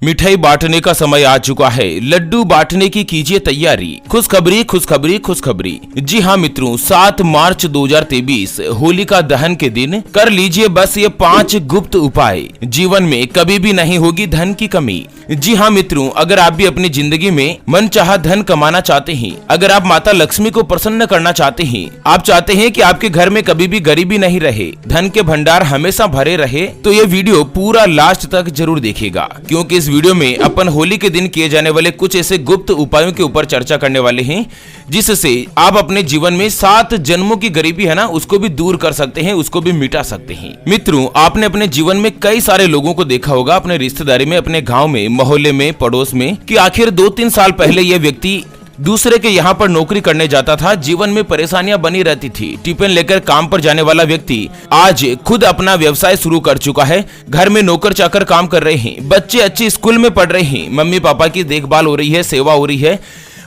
मिठाई बांटने का समय आ चुका है। लड्डू बांटने की कीजिए तैयारी। खुशखबरी खुशखबरी खुशखबरी। जी हाँ मित्रों, 7 मार्च 2023 होलिका दहन के दिन कर लीजिए बस ये 5 गुप्त उपाय। जीवन में कभी भी नहीं होगी धन की कमी। जी हाँ मित्रों, अगर आप भी अपनी जिंदगी में मनचाहा धन कमाना चाहते हैं, अगर आप माता लक्ष्मी को प्रसन्न करना चाहते हैं, आप चाहते हैं कि आपके घर में कभी भी गरीबी नहीं रहे, धन के भंडार हमेशा भरे रहे, तो ये वीडियो पूरा लास्ट तक जरूर देखिएगा, क्योंकि इस वीडियो में अपन होली के दिन किए जाने वाले कुछ ऐसे गुप्त उपायों के ऊपर चर्चा करने वाले हैं, जिससे आप अपने जीवन में 7 जन्मों की गरीबी है ना, उसको भी दूर कर सकते हैं, उसको भी मिटा सकते हैं। मित्रों, आपने अपने जीवन में कई सारे लोगों को देखा होगा, अपने रिश्तेदारी में, अपने गाँव में, मोहल्ले में, पड़ोस में, कि आखिर 2-3 साल पहले यह व्यक्ति दूसरे के यहाँ पर नौकरी करने जाता था, जीवन में परेशानियां बनी रहती थी। टिफिन लेकर काम पर जाने वाला व्यक्ति आज खुद अपना व्यवसाय शुरू कर चुका है, घर में नौकर चाकर काम कर रहे हैं, बच्चे अच्छे स्कूल में पढ़ रहे हैं, मम्मी पापा की देखभाल हो रही है, सेवा हो रही है,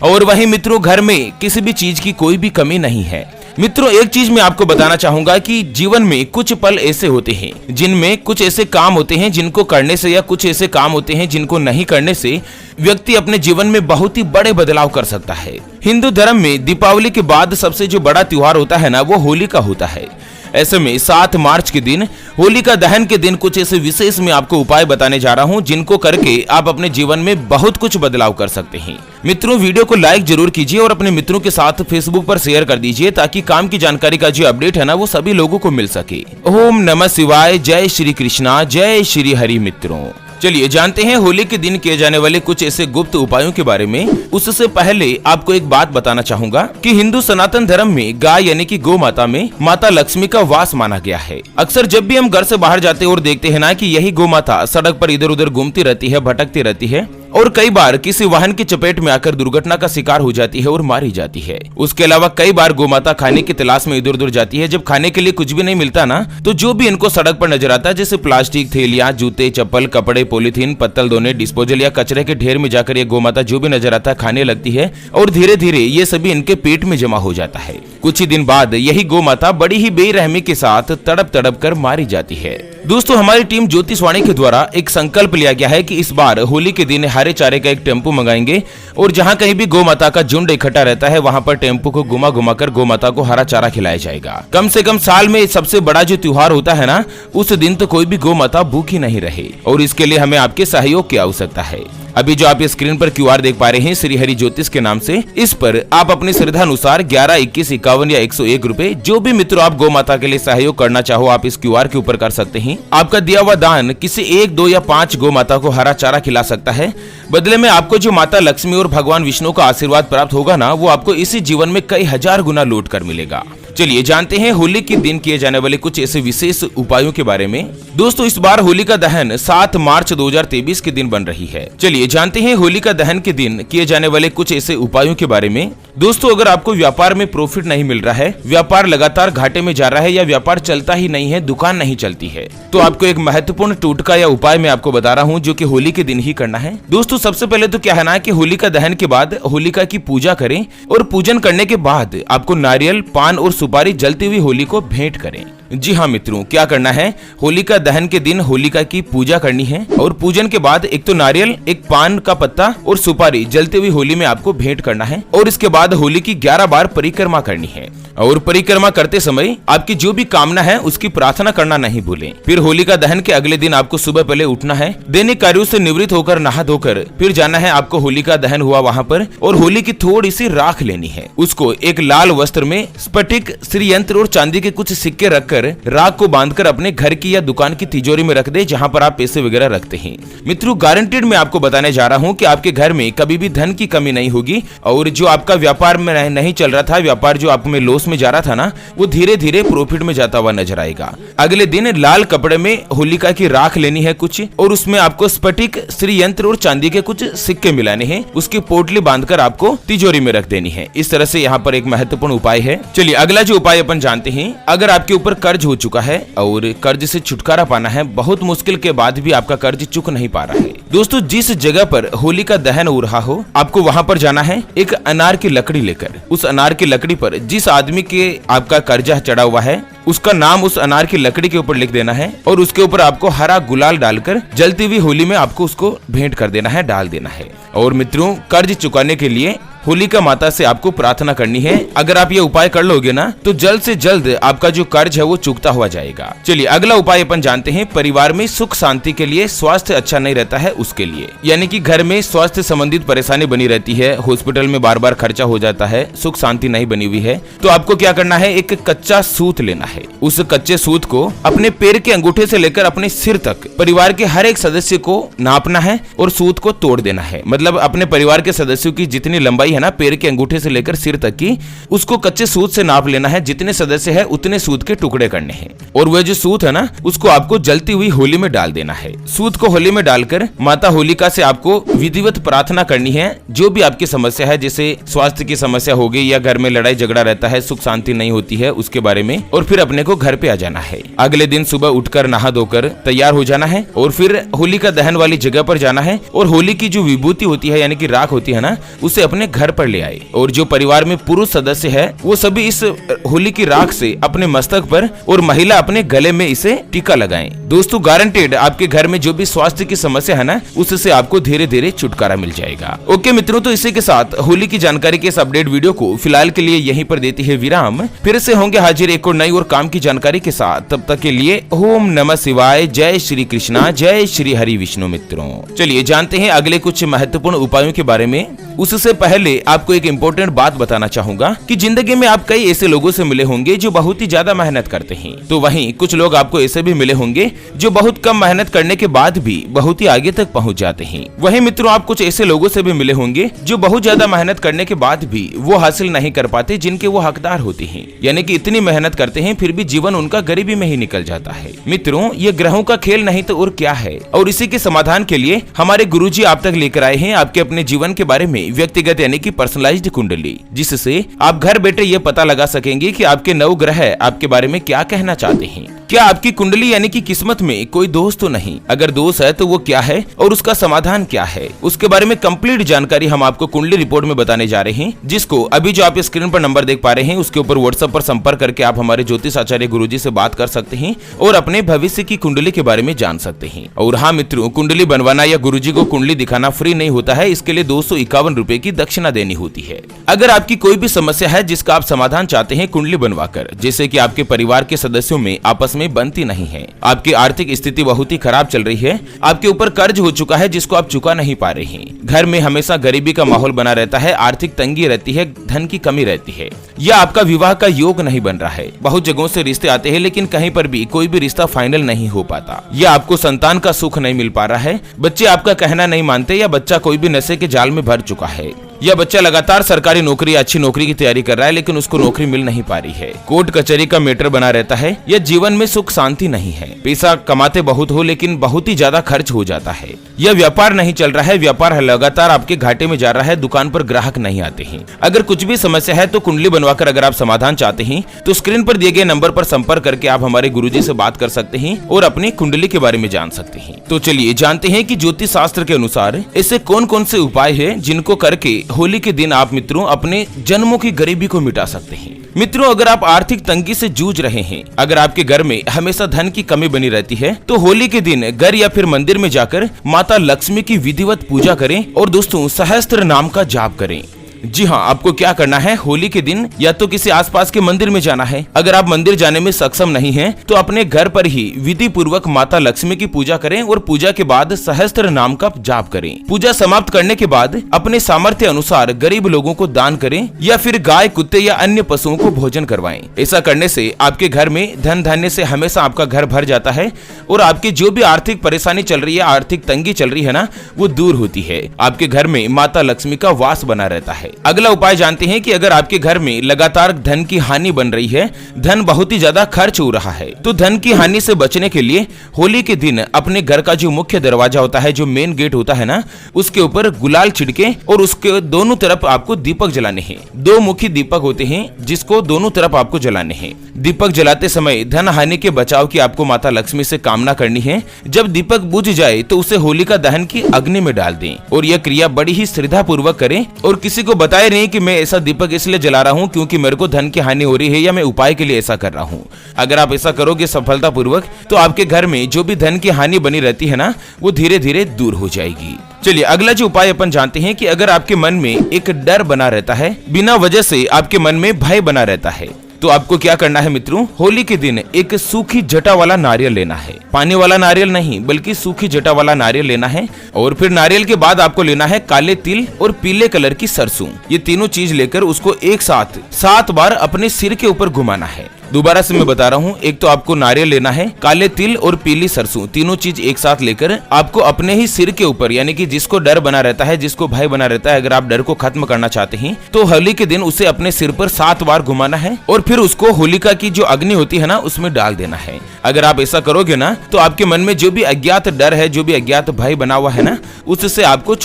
और वहीं मित्रों घर में किसी भी चीज की कोई भी कमी नहीं है। मित्रों, एक चीज मैं आपको बताना चाहूंगा कि जीवन में कुछ पल ऐसे होते हैं जिनमें कुछ ऐसे काम होते हैं जिनको करने से, या कुछ ऐसे काम होते हैं जिनको नहीं करने से व्यक्ति अपने जीवन में बहुत ही बड़े बदलाव कर सकता है। हिंदू धर्म में दीपावली के बाद सबसे जो बड़ा त्योहार होता है ना, वो होली का होता है। ऐसे में 7 मार्च के दिन, होलिका दहन के दिन, कुछ ऐसे विशेष मैं आपको उपाय बताने जा रहा हूं, जिनको करके आप अपने जीवन में बहुत कुछ बदलाव कर सकते हैं। मित्रों, वीडियो को लाइक जरूर कीजिए और अपने मित्रों के साथ फेसबुक पर शेयर कर दीजिए, ताकि काम की जानकारी का जो अपडेट है ना, वो सभी लोगों को मिल सके। ओम नमः शिवाय, जय श्री कृष्णा, जय श्री हरि। मित्रों, चलिए जानते हैं होली के दिन किए जाने वाले कुछ ऐसे गुप्त उपायों के बारे में। उससे पहले आपको एक बात बताना चाहूंगा कि हिंदू सनातन धर्म में गाय यानी कि गौ माता में माता लक्ष्मी का वास माना गया है। अक्सर जब भी हम घर से बाहर जाते हैं और देखते हैं ना कि यही गौ माता सड़क पर इधर उधर घूमती रहती है, भटकती रहती है, और कई बार किसी वाहन की चपेट में आकर दुर्घटना का शिकार हो जाती है और मारी जाती है। उसके अलावा कई बार गोमाता खाने की तलाश में इधर उधर जाती है। जब खाने के लिए कुछ भी नहीं मिलता ना, तो जो भी इनको सड़क पर नजर आता है, जैसे प्लास्टिक, थैलियां, जूते, चप्पल, कपड़े, पॉलीथीन, पत्तल धोने, डिस्पोजल या कचरे के ढेर में जाकर ये गोमाता जो भी नजर आता है खाने लगती है, और धीरे धीरे ये सभी इनके पेट में जमा हो जाता है। कुछ ही दिन बाद यही गोमाता बड़ी ही बेरहमी के साथ तड़प तड़प कर मारी जाती है। दोस्तों, हमारी टीम ज्योतिषवाणी के द्वारा एक संकल्प लिया गया है कि इस बार होली के दिन हरे चारे का एक टेम्पो मंगाएंगे, और जहां कहीं भी गौ माता का झुंड इकट्ठा रहता है, वहां पर टेम्पो को घुमा घुमा कर गौ माता को हरा चारा खिलाया जाएगा। कम से कम साल में सबसे बड़ा जो त्योहार होता है ना, उस दिन तो कोई भी गौ माता भूखी नहीं रहे, और इसके लिए हमें आपके सहयोग की आवश्यकता है। अभी जो आप स्क्रीन पर QR देख पा रहे हैं, श्री हरि ज्योतिष के नाम से, इस पर आप अपनी श्रद्धा अनुसार 11, 21, 51 या 101 रुपए, जो भी मित्रों आप गौ माता के लिए सहयोग करना चाहो, आप इस QR के ऊपर कर सकते हैं। आपका दिया हुआ दान किसी 1, 2 या 5 गौ माता को हरा चारा खिला सकता है। बदले में आपको जो माता लक्ष्मी और भगवान विष्णु का आशीर्वाद प्राप्त होगा ना, वो आपको इसी जीवन में कई हजार गुना लौट कर मिलेगा। चलिए जानते हैं होली के दिन किए जाने वाले कुछ ऐसे विशेष उपायों के बारे में। दोस्तों, इस बार होलिका दहन 7 मार्च 2023 के दिन बन रही है। चलिए जानते हैं होलिका दहन के दिन किए जाने वाले कुछ ऐसे उपायों के बारे में। दोस्तों, अगर आपको व्यापार में प्रॉफिट नहीं मिल रहा है, व्यापार लगातार घाटे में जा रहा है, या व्यापार चलता ही नहीं है, दुकान नहीं चलती है, तो आपको एक महत्वपूर्ण टोटका या उपाय मैं आपको बता रहा हूँ, जो कि होली के दिन ही करना है। दोस्तों, सबसे पहले तो क्या है ना कि होलिका दहन के बाद होलिका की पूजा करें, और पूजन करने के बाद आपको नारियल, पान और सुपारी जलती हुई होली को भेंट करें। जी हाँ मित्रों, क्या करना है, होलिका दहन के दिन होलिका की पूजा करनी है, और पूजन के बाद एक तो नारियल, एक पान का पत्ता और सुपारी जलती हुई होली में आपको भेंट करना है, और इसके बाद होली की 11 बार परिक्रमा करनी है। और परिक्रमा करते समय आपकी जो भी कामना है उसकी प्रार्थना करना नहीं भूलें। फिर होलिका दहन के अगले दिन आपको सुबह पहले उठना है, दैनिक कार्यों से निवृत्त होकर नहा धोकर फिर जाना है आपको होलिका दहन हुआ वहाँ पर, और होली की थोड़ी सी राख लेनी है। उसको एक लाल वस्त्र में स्फटिक, श्रीयंत्र और चांदी के कुछ सिक्के रखकर राख को बांधकर अपने घर की या दुकान की तिजोरी में रख दे, जहाँ पर आप पैसे वगैरह रखते हैं। मित्रों, गारंटेड मैं आपको बताने जा रहा हूँ कि आपके घर में कभी भी धन की कमी नहीं होगी, और जो आपका व्यापार में नहीं चल रहा था, व्यापार जो आप में लॉस में जा रहा था ना, वो धीरे धीरे प्रॉफिट में जाता हुआ नजर आएगा। अगले दिन लाल कपड़े में होलिका की राख लेनी है कुछ, और उसमें आपको स्फटिक, श्रीयंत्र और चांदी के कुछ सिक्के मिलाने हैं, उसकी पोटली बांधकर आपको तिजोरी में रख देनी है। इस तरह से यहाँ पर एक महत्वपूर्ण उपाय है। चलिए अगला जो उपाय अपन जानते हैं, अगर आपके ऊपर कर्ज हो चुका है और कर्ज से छुटकारा पाना है, बहुत मुश्किल के बाद भी आपका कर्ज चुक नहीं पा रहा है। दोस्तों, जिस जगह पर होली का दहन हो रहा हो, आपको वहां पर जाना है एक अनार की लकड़ी लेकर। उस अनार की लकड़ी पर जिस आदमी के आपका कर्जा चढ़ा हुआ है उसका नाम उस अनार की लकड़ी के ऊपर लिख देना है और उसके ऊपर आपको हरा गुलाल डालकर जलती हुई होली में आपको उसको भेंट कर देना है, डाल देना है। और मित्रों, कर्ज चुकाने के लिए होलिका माता से आपको प्रार्थना करनी है। अगर आप ये उपाय कर लोगे ना तो जल्द से जल्द आपका जो कर्ज है वो चुकता हुआ जाएगा। चलिए अगला उपाय अपन जानते हैं। परिवार में सुख शांति के लिए, स्वास्थ्य अच्छा नहीं रहता है उसके लिए, यानी कि घर में स्वास्थ्य संबंधित परेशानी बनी रहती है, हॉस्पिटल में बार बार खर्चा हो जाता है, सुख शांति नहीं बनी हुई है, तो आपको क्या करना है, एक कच्चा सूत लेना है। उस कच्चे सूत को अपने पैर के अंगूठे से लेकर अपने सिर तक परिवार के हर एक सदस्य को नापना है और सूत को तोड़ देना है। मतलब अपने परिवार के सदस्यों की जितनी लंबाई है ना, पैर के अंगूठे से लेकर सिर तक की, उसको कच्चे सूत से नाप लेना है। जितने सदस्य है उतने सूत के टुकड़े करने हैं और वह जो सूत है ना उसको आपको जलती हुई होली में डाल देना है। सूत को होली में डालकर माता होलिका से आपको विधिवत प्रार्थना करनी है। जो भी आपकी समस्या है, जैसे स्वास्थ्य की समस्या हो गई या घर में लड़ाई झगड़ा रहता है, सुख शांति नहीं होती है, उसके बारे में, और फिर अपने को घर पे आ जाना है। अगले दिन सुबह उठकर नहा धोकर तैयार हो जाना है और फिर होलिका दहन वाली जगह पर जाना है और होली की जो विभूति होती है यानी कि राख होती है ना, उसे अपने घर पर ले आए। और जो परिवार में पुरुष सदस्य है वो सभी इस होली की राख से अपने मस्तक पर और महिला अपने गले में इसे टीका लगाएं। दोस्तों, गारंटेड आपके घर में जो भी स्वास्थ्य की समस्या है ना, उससे आपको धीरे धीरे छुटकारा मिल जाएगा। ओके मित्रों, तो इसी के साथ होली की जानकारी के इस अपडेट वीडियो को फिलहाल के लिए यहीं पर देती है विराम। फिर से होंगे हाजिर एक और नई और काम की जानकारी के साथ। तब तक के लिए ओम नमः शिवाय, जय श्री कृष्णा, जय श्री हरि विष्णु। मित्रों, चलिए जानते हैं अगले कुछ महत्वपूर्ण उपायों के बारे में। उससे पहले आपको एक इम्पोर्टेंट बात बताना चाहूंगा कि जिंदगी में आप कई ऐसे लोगों से मिले होंगे जो बहुत ही ज्यादा मेहनत करते हैं, तो वहीं कुछ लोग आपको ऐसे भी मिले होंगे जो बहुत कम मेहनत करने के बाद भी बहुत ही आगे तक पहुंच जाते हैं। वहीं मित्रों, आप कुछ ऐसे लोगों से भी मिले होंगे जो बहुत ज्यादा मेहनत करने के बाद भी वो हासिल नहीं कर पाते जिनके वो हकदार होते हैं, यानी कि इतनी मेहनत करते हैं फिर भी जीवन उनका गरीबी में ही निकल जाता है। मित्रों, ये ग्रहों का खेल नहीं तो और क्या है। और इसी के समाधान के लिए हमारे गुरुजी आप तक लेकर आए हैं आपके अपने जीवन के बारे में व्यक्तिगत यानी कि पर्सनलाइज्ड कुंडली, जिससे आप घर बैठे ये पता लगा सकेंगे कि आपके नवग्रह आपके बारे में क्या कहना चाहते हैं। क्या आपकी कुंडली यानी कि किस्मत में कोई दोष तो नहीं? अगर दोष है तो वो क्या है और उसका समाधान क्या है, उसके बारे में कंप्लीट जानकारी हम आपको कुंडली रिपोर्ट में बताने जा रहे हैं, जिसको अभी जो आप स्क्रीन पर नंबर देख पा रहे हैं उसके ऊपर व्हाट्सएप पर संपर्क करके आप हमारे ज्योतिष आचार्य गुरुजी से बात कर सकते हैं और अपने भविष्य की कुंडली के बारे में जान सकते हैं। और हाँ मित्रों, कुंडली बनवाना या गुरुजी को कुंडली दिखाना फ्री नहीं होता है, इसके लिए 251 रुपए की दक्षिणा देनी होती है। अगर आपकी कोई भी समस्या है जिसका आप समाधान चाहते हैं कुंडली बनवाकर, जैसे कि आपके परिवार के सदस्यों में आपस में बनती नहीं है, आपकी आर्थिक स्थिति बहुत ही खराब चल रही है, आपके ऊपर कर्ज हो चुका है जिसको आप चुका नहीं पा रहे हैं, घर में हमेशा गरीबी का माहौल बना रहता है, आर्थिक तंगी रहती है, धन की कमी रहती है, या आपका विवाह का योग नहीं बन रहा है, बहुत जगहों से रिश्ते आते हैं लेकिन कहीं पर भी कोई भी रिश्ता फाइनल नहीं हो पाता, या आपको संतान का सुख नहीं मिल पा रहा है, बच्चे आपका कहना नहीं मानते, या बच्चा कोई भी नशे के जाल में भर चुका है, यह बच्चा लगातार सरकारी नौकरी या अच्छी नौकरी की तैयारी कर रहा है लेकिन उसको नौकरी मिल नहीं पा रही है, कोर्ट कचहरी का मैटर बना रहता है, या जीवन में सुख शांति नहीं है, पैसा कमाते बहुत हो लेकिन बहुत ही ज्यादा खर्च हो जाता है, यह व्यापार नहीं चल रहा है, व्यापार लगातार आपके घाटे में जा रहा है, दुकान पर ग्राहक नहीं आते हैं। अगर कुछ भी समस्या है तो कुंडली बनवाकर अगर आप समाधान चाहते हैं तो स्क्रीन पर दिए गए नंबर पर संपर्क करके आप हमारे गुरुजी से बात कर सकते हैं और अपनी कुंडली के बारे में जान सकते हैं। तो चलिए जानते हैं कि ज्योतिष शास्त्र के अनुसार ऐसे कौन कौन से उपाय है जिनको करके होली के दिन आप मित्रों अपने जन्मों की गरीबी को मिटा सकते हैं। मित्रों, अगर आप आर्थिक तंगी से जूझ रहे हैं, अगर आपके घर में हमेशा धन की कमी बनी रहती है, तो होली के दिन घर या फिर मंदिर में जाकर माता लक्ष्मी की विधिवत पूजा करें और दोस्तों सहस्त्र नाम का जाप करें। जी हाँ, आपको क्या करना है, होली के दिन या तो किसी आसपास के मंदिर में जाना है, अगर आप मंदिर जाने में सक्षम नहीं हैं, तो अपने घर पर ही विधि पूर्वक माता लक्ष्मी की पूजा करें और पूजा के बाद सहस्त्र नाम का जाप करें। पूजा समाप्त करने के बाद अपने सामर्थ्य अनुसार गरीब लोगों को दान करें या फिर गाय, कुत्ते या अन्य पशुओं को भोजन करवाएं। ऐसा करने से आपके घर में धन धान्य से हमेशा आपका घर भर जाता है और आपकी जो भी आर्थिक परेशानी चल रही है, आर्थिक तंगी चल रही है ना, वो दूर होती है। आपके घर में माता लक्ष्मी का वास बना रहता है। है। अगला उपाय जानते हैं कि अगर आपके घर में लगातार धन की हानि बन रही है, धन बहुत ही ज्यादा खर्च हो रहा है, तो धन की हानि से बचने के लिए होली के दिन अपने घर का जो मुख्य दरवाजा होता है, जो मेन गेट होता है ना, उसके ऊपर गुलाल छिड़के और उसके दोनों तरफ आपको दीपक जलाने हैं। 2 मुखी दीपक होते हैं जिसको दोनों तरफ आपको जलाने हैं। दीपक जलाते समय धन हानि के बचाव की आपको माता लक्ष्मी से कामना करनी है। जब दीपक बुझ जाए तो उसे होलिका दहन की अग्नि में डाल दें और यह क्रिया बड़ी ही श्रद्धा पूर्वक करें और किसी को बताए नहीं कि मैं ऐसा दीपक इसलिए जला रहा हूँ क्योंकि मेरे को धन की हानि हो रही है या मैं उपाय के लिए ऐसा कर रहा हूँ। अगर आप ऐसा करोगे सफलता पूर्वक तो आपके घर में जो भी धन की हानि बनी रहती है ना, वो धीरे धीरे दूर हो जाएगी। चलिए अगला जो उपाय अपन जानते हैं कि अगर आपके मन में एक डर बना रहता है, बिना वजह से आपके मन में भय बना रहता है, तो आपको क्या करना है मित्रों, होली के दिन एक सूखी जटा वाला नारियल लेना है। पानी वाला नारियल नहीं बल्कि सूखी जटा वाला नारियल लेना है। और फिर नारियल के बाद आपको लेना है काले तिल और पीले कलर की सरसों। ये तीनों चीज लेकर उसको एक साथ 7 बार अपने सिर के ऊपर घुमाना है। दोबारा से मैं बता रहा हूँ, एक तो आपको नारियल लेना है, काले तिल और पीली सरसों, तीनों चीज एक साथ लेकर आपको अपने ही सिर के ऊपर, यानी कि जिसको डर बना रहता है, जिसको भय बना रहता है, अगर आप डर को खत्म करना चाहते हैं तो होली के दिन उसे अपने सिर पर 7 बार घुमाना है और फिर उसको होलिका की जो अग्नि होती है ना, उसमें डाल देना है। अगर आप ऐसा करोगे ना तो आपके मन में जो भी अज्ञात डर है, जो भी अज्ञात भय बना हुआ है ना, उससे आपको